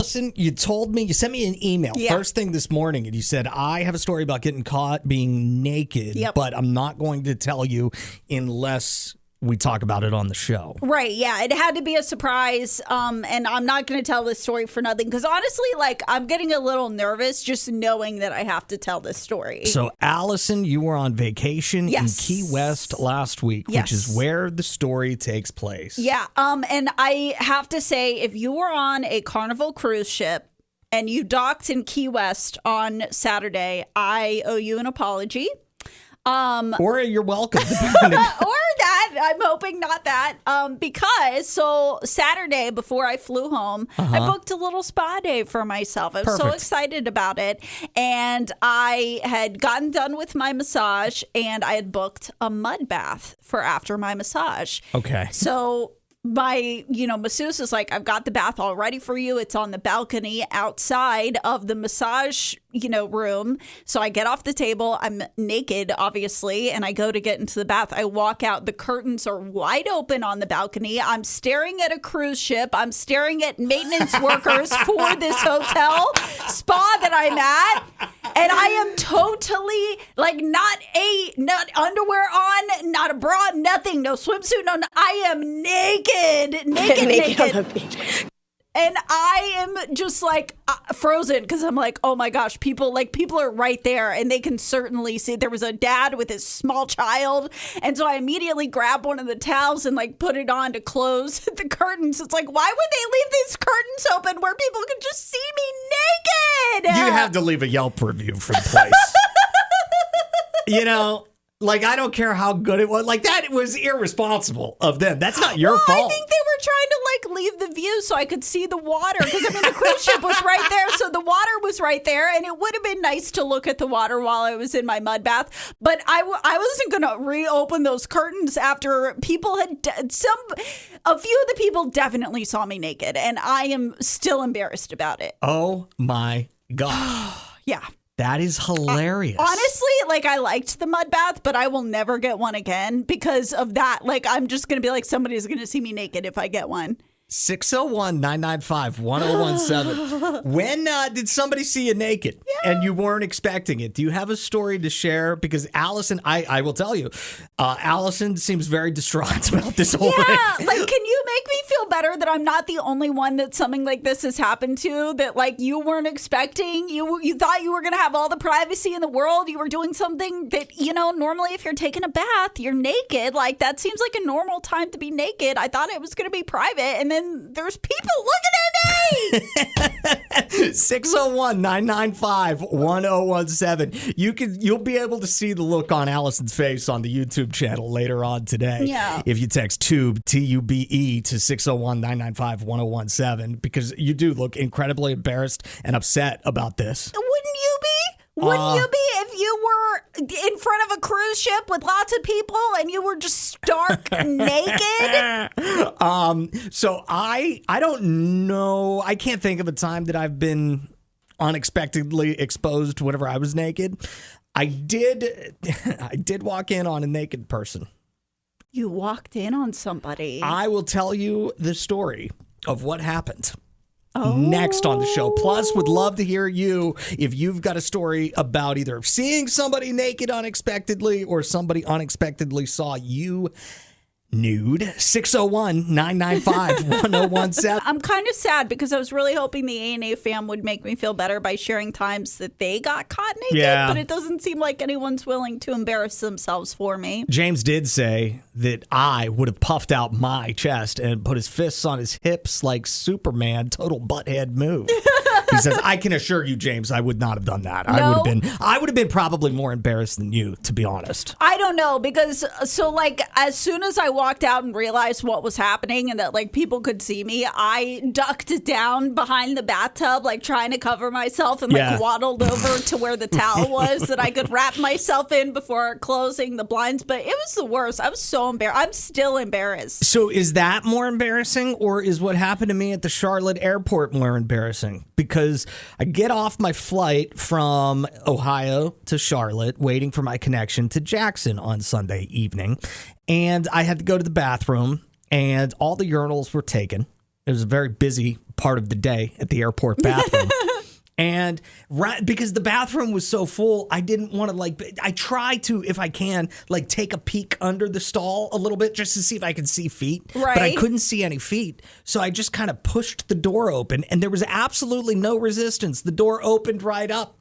Allison, you sent me an email first thing this morning, and you said, I have a story about getting caught being naked, but I'm not going to tell you unless we talk about it on the show. Right, yeah. It had to be a surprise, and I'm not going to tell this story for nothing, because honestly, like, I'm getting a little nervous just knowing that I have to tell this story. So, Allison, you were on vacation in Key West last week, which is where the story takes place. Yeah, and I have to say, if you were on a Carnival cruise ship and you docked in Key West on Saturday, I owe you an apology. Or you're welcome. Or that. I'm hoping not that. Because Saturday before I flew home, I booked a little spa day for myself. I was so excited about it. And I had gotten done with my massage, and I had booked a mud bath for after my massage. Okay. So my, masseuse is like, I've got the bath all ready for you. It's on the balcony outside of the massage, room. So I get off the table. I'm naked, obviously, and I go to get into the bath. I walk out. The curtains are wide open on the balcony. I'm staring at a cruise ship. I'm staring at maintenance workers for this hotel spa that I'm at. And I am totally not underwear on, not a bra, nothing, no swimsuit, I am naked. Naked on the beach. And I am just like frozen, because I'm like, oh my gosh, people are right there, and they can certainly see. There was a dad with his small child, and so I immediately grab one of the towels and put it on to close the curtains. It's like, why would they leave these curtains open where people can just see me naked? You have to leave a Yelp review for the place. I don't care how good it was. That was irresponsible of them. That's not your fault. I think they were trying to leave the view so I could see the water, because the cruise ship was right there, so the water was right there, and it would have been nice to look at the water while I was in my mud bath. But I wasn't going to reopen those curtains after people had a few of the people definitely saw me naked, and I am still embarrassed about it. Oh my gosh. Yeah. That is hilarious. Honestly, I liked the mud bath, but I will never get one again because of that. I'm just going to be somebody's going to see me naked if I get one. 601-995-1017. When did somebody see you naked and you weren't expecting it? Do you have a story to share? Because Allison, I will tell you, Allison seems very distraught about this whole thing. Yeah, can you make me feel better that I'm not the only one that something like this has happened to? That you weren't expecting? You thought you were going to have all the privacy in the world. You were doing something that, normally if you're taking a bath, you're naked. That seems like a normal time to be naked. I thought it was going to be private, and then there's people looking at me. 601-995-1017. You'll be able to see the look on Allison's face on the YouTube channel later on today. Yeah. If you text TUBE, TUBE to 601-995-1017, because you do look incredibly embarrassed and upset about this. Wouldn't you be? Wouldn't you be if you were in front of a cruise ship with lots of people and you were just stark naked? So I don't know. I can't think of a time that I've been unexpectedly exposed whenever I was naked. I did walk in on a naked person. You walked in on somebody. I will tell you the story of what happened. Next on the show. Plus, would love to hear you if you've got a story about either seeing somebody naked unexpectedly or somebody unexpectedly saw you nude. 601-995-1017. I'm kind of sad because I was really hoping the A&A fam would make me feel better by sharing times that they got caught naked, but it doesn't seem like anyone's willing to embarrass themselves for me. James did say that I would have puffed out my chest and put his fists on his hips like Superman. Total butthead move. He says, I can assure you, James, I would not have done that. No. I would have been probably more embarrassed than you, to be honest. I don't know, because as soon as I walked out and realized what was happening and that people could see me, I ducked down behind the bathtub, trying to cover myself, and waddled over to where the towel was that I could wrap myself in before closing the blinds. But it was the worst. I was so embarrassed. I'm still embarrassed. So is that more embarrassing, or is what happened to me at the Charlotte airport more embarrassing? Because I get off my flight from Ohio to Charlotte, waiting for my connection to Jackson on Sunday evening. And I had to go to the bathroom, and all the urinals were taken. It was a very busy part of the day at the airport bathroom. And because the bathroom was so full, I didn't want to I try to, if I can, take a peek under the stall a little bit just to see if I could see feet. Right. But I couldn't see any feet. So I just kind of pushed the door open and there was absolutely no resistance. The door opened right up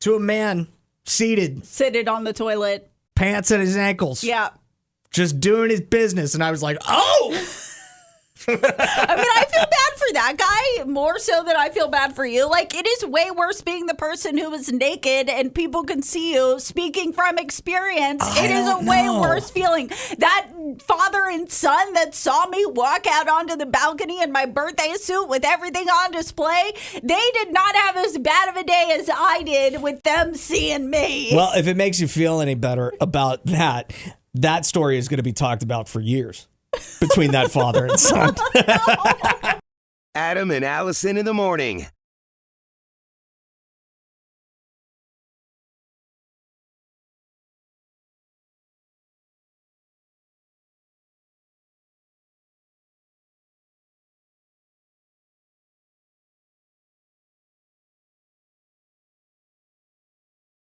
to a man seated on the toilet. Pants at his ankles. Yeah. Just doing his business. And I was like, oh! I mean, I feel bad for that guy more so than I feel bad for you. It is way worse being the person who is naked and people can see you. Speaking from experience, it is a way worse feeling. That father and son that saw me walk out onto the balcony in my birthday suit with everything on display, they did not have as bad of a day as I did with them seeing me. Well, if it makes you feel any better about that story is going to be talked about for years. Between that father and son. Adam and Allison in the morning.